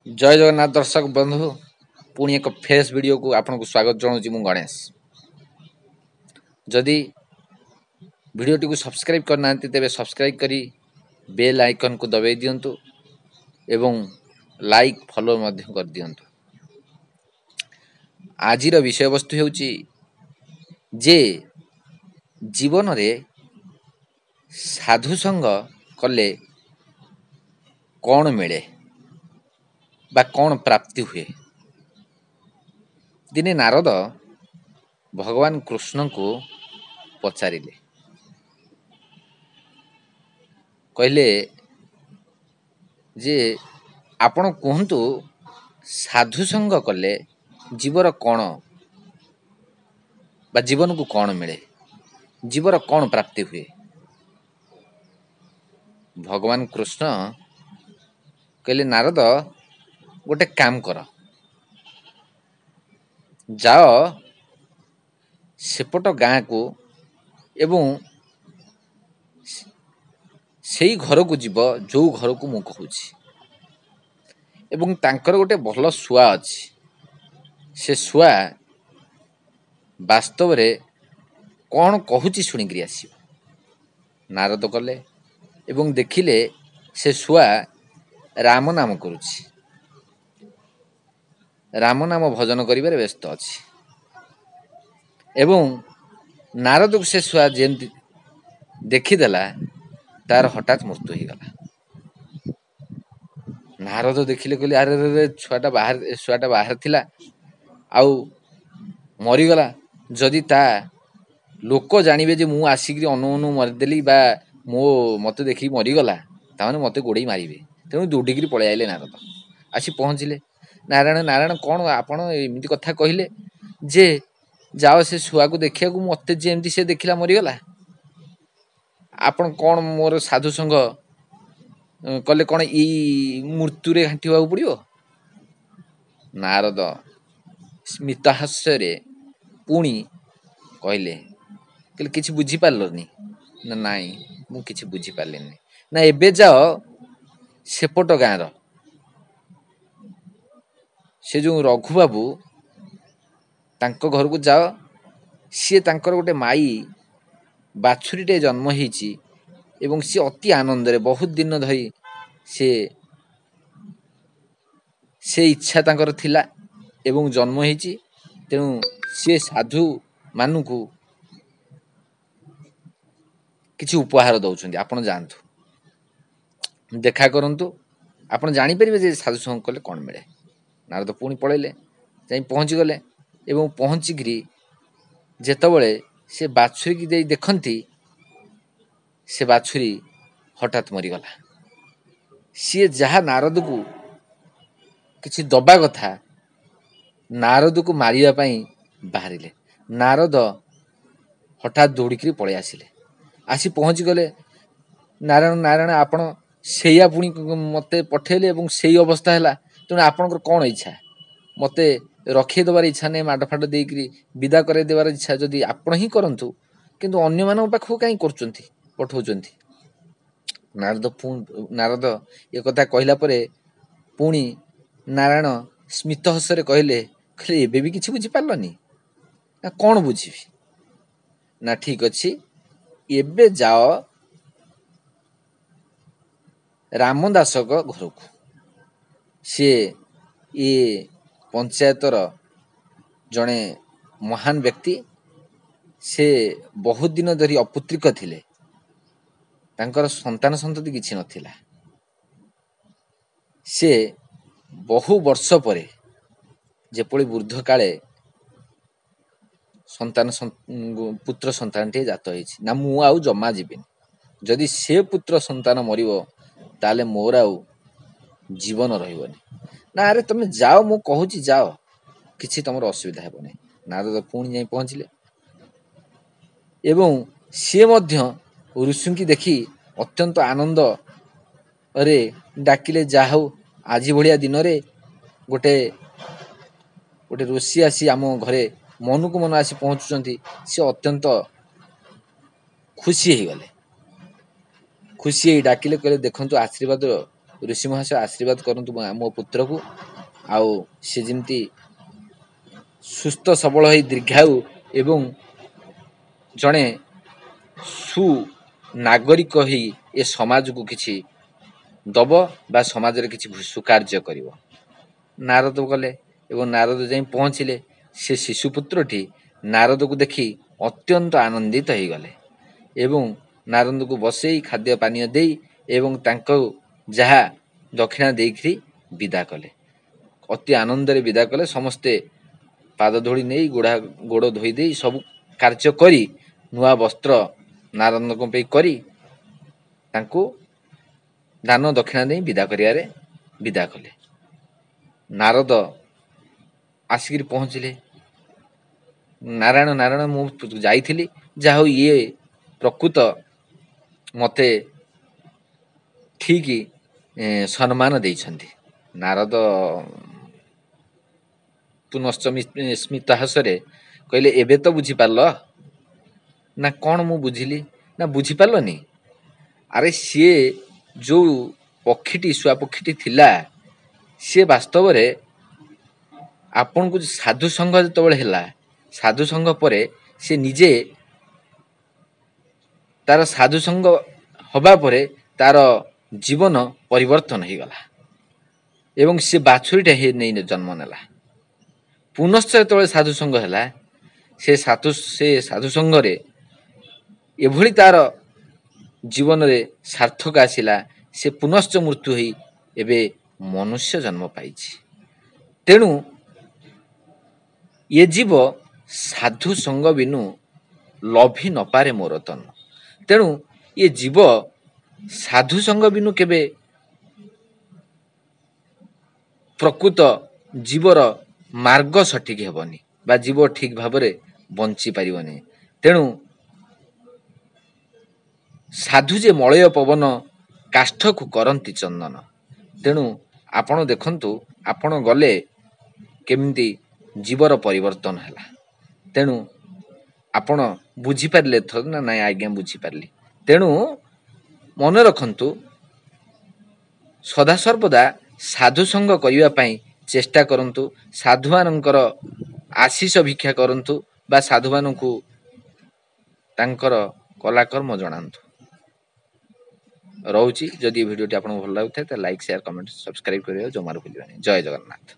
जय जगन्नाथ दर्शक बंधु पुणी एक फ्रेश वीडियो को आपको स्वागत जनाऊँ मु गणेश। जदि वीडियो को सब्सक्राइब करना तेरे सब्सक्राइब करी बेल आइकन को दबाई दिंतु एवं लाइक फॉलो मध्य कर दिंतु। आजिर विषय वस्तु हेउची जे जीवन रे साधु संग कले कौन मिले बा कौन प्राप्ति हुए। दिने नारद भगवान कृष्ण को पचारिले, कहले जे आपण कहतु साधु संग कले जीवर कौन बा जीवन को कौन मिले, जीवर कौन प्राप्ति हुए। भगवान कृष्ण कहले नारद गोटे काम कर, जाओ सेपट गाँ को एवं सेई घर को जीव जो घर को मु कहूची एवं तांकर गोटे भल शुआ अच्छी से शुआ वास्तव रे कौन कहूची शुणिकी आसिब। नारद कले एवं देखिले से शुआ राम नाम करुछि, राम नाम भजन करिबारे व्यस्त अछि एवं नारद को से शुआ जेमती देखिदेला तार हठात मृत्यु हो गला। नारद देखिले कहले अरे रे छुआटा बाहर थिला आउ मरीगला, जदि ता लोक जानिबे जे मु आसिक अनु अनु मरिदेली बा मते देखी मरीगला ताने मते गोड़े मारिबे। तेणु दौड़िकी पलि आइले नारद। आसी पहुँचिले, नारायण नारायण कौन आपण एमती कथा कहले जे जाओ से शुआ को देखिया को मते जेमती से देखिला मरीगला, आपण कौन मोर साधु संग कले कौन ई मृत्यु रे घांटी होगा पड़ो। नारद स्मितहास्य पुणी कहले कहले किछि बुझी पारलनी ना नाई मु किछि बुझी पारलिनी ना एबे जाओ सेपट गाँर से जो रघु बाबू तांको घर को जाओ, सी तांकर गोटे माई बाछुरीटे जन्म होईची एवं सी अति आनंद रे बहुत दिन धरी से इच्छा तांकर थिला एवं जन्म होईची। तेणु सी साधु मानुकु किछि उपहार दउछन्ति, आपण जानतु देखा करंतु आपण जानि परिबे जे साधु संग कले कोन मिले। नारद पुणी पळैले जाई पहुँची गले एवं पहुँचिकी जेतबळे से बाछुरी की देई देखंती से बाछुरी हठात मरीगला। सी जहा नारद को किछि दबा कथा नारद को मारिया पई बाहरिले। नारद हठात दौड़िकी पळै आसिले, आसी पहुँची गले नारायण नारायण आपण सेया पुणी मते पठेले एवं सेई अवस्था हैला। तेणु आपणकर कौन इच्छा, मते रखी देवार इच्छा नहीं, माड फाड देकरी विदा करे देवार इच्छा जदि आपण ही करंतु किंतु अन्य मानक पाखु काई करचंती पठौचंती। नारद ये कथा कहला परे पुणी नारायण स्मित हसरे कहले कहले एबे भी किछि बुझी पारलनी ना कौन बुझीबी ना ठीक अछि एबे जाओ रामदासक घर को, सी ये पंचायतर जड़े महान व्यक्ति, से बहुत दिन धरी अपुत्रिक थिले, तांकर संतान संतति किछि नथिला। से बहु वर्ष परे जेपଳି वृद्ध काले संतान पुत्र संतान टे जात होइछि ना मु आउ जमा जीविनी, जदि से पुत्र संतान मरिबो ताले मोर आउ जीवन रहिबनी ना। अरे तुम जाओ मु कहूची जाओ किछि तमर असुविधा हेबनी। नारद पुणी जाई पहुँचिले एवं से मध्य ऋषिंकी देखि अत्यंत आनंद रे डाकिले जाहु आज भलिया दिन रे गोटे गोटे ऋषि आसी आम घरे मनु को मन आसी पहुँचुचंती। से अत्यंत खुशी हो गले, खुशी डाकिले कहले देखंतु आशीर्वाद ऋषि महाशय आशीर्वाद करंतु मो पुत्र को आउ से जमती सुस्थ सबल होई दीर्घायु एवं जड़े सुनागरिक ही ए समाज को किछि दब बा समाज रे किछि सुकार्य करिवो। नारद गले एवं नारद जाई पहुँचिले से शिशुपुत्रटी नारद को देखि अत्यंत आनंदित हो गले एवं नारद को बसई खाद्य पानीय दे एवं तांको जहा दक्षिणा देकरी विदा कले। अति आनंद रे विदा कले। समस्ते पाद धोड़ी नहीं गोड़ धोई दे सब कार्य करी नुआ वस्त्र नारद को पे करी तांको दान दक्षिणा दे विदा करियारे विदा कले। नारद आसिक पहुँचले। नारायण नारायण मु जाइथिली जा ये प्रकृत मते ठीक सम्मान देइछन्ति। नारद पुनश्च स्मित हासरे कहले एबे तो बुझी पारल ना कौन मु बुझिली ना बुझी पारलनी। अरे सी जो पक्षीटी शुआ पक्षीटी थिला सी वास्तव रे आपन को साधु संघ जो है साधु संघ पर सी निजे तार साधु संघ हवा परे तार जीवन परिवर्तन हो गला एवं सी बाछुरीटा हे नहीं जन्म नेला। पुनश्च जो साधु संघ है से साधु संघ रे एभली तार जीवन रे सार्थक आसिला। से पुनश्च मृत्यु होई एबे मनुष्य जन्म पाइछि। तेणु ये जीव साधु संग बिनु लभी न पारे मोर तन। तेणु ये जीव साधु संग बिनु केबे प्रकृत जीवर मार्ग सठिक हेबनी बा जीव ठीक भावरे बंची पारिबनी। तेणु साधु जे मलय पवन काष्ठ को करंती चंदन। तेणु आपण देखंतु आपण गले केमिति जीवर परिवर्तन हैला। तेणु आपण बुझी पारले थर ना नाय आज्ञा बुझी पारली। तेणु मन रखंतु सदा सर्वदा साधु संग करिवा पई चेष्टा करंतु। साधु मानकर आशीष भिक्षा करंतु बा साधु मानकु तांकर कलाकर्म जणांतु। रहउची जदि वीडियोटी आपन भल लागुथे त लाइक शेयर कमेंट सब्सक्राइब करियो जमार भूलिबानी। जय जगन्नाथ।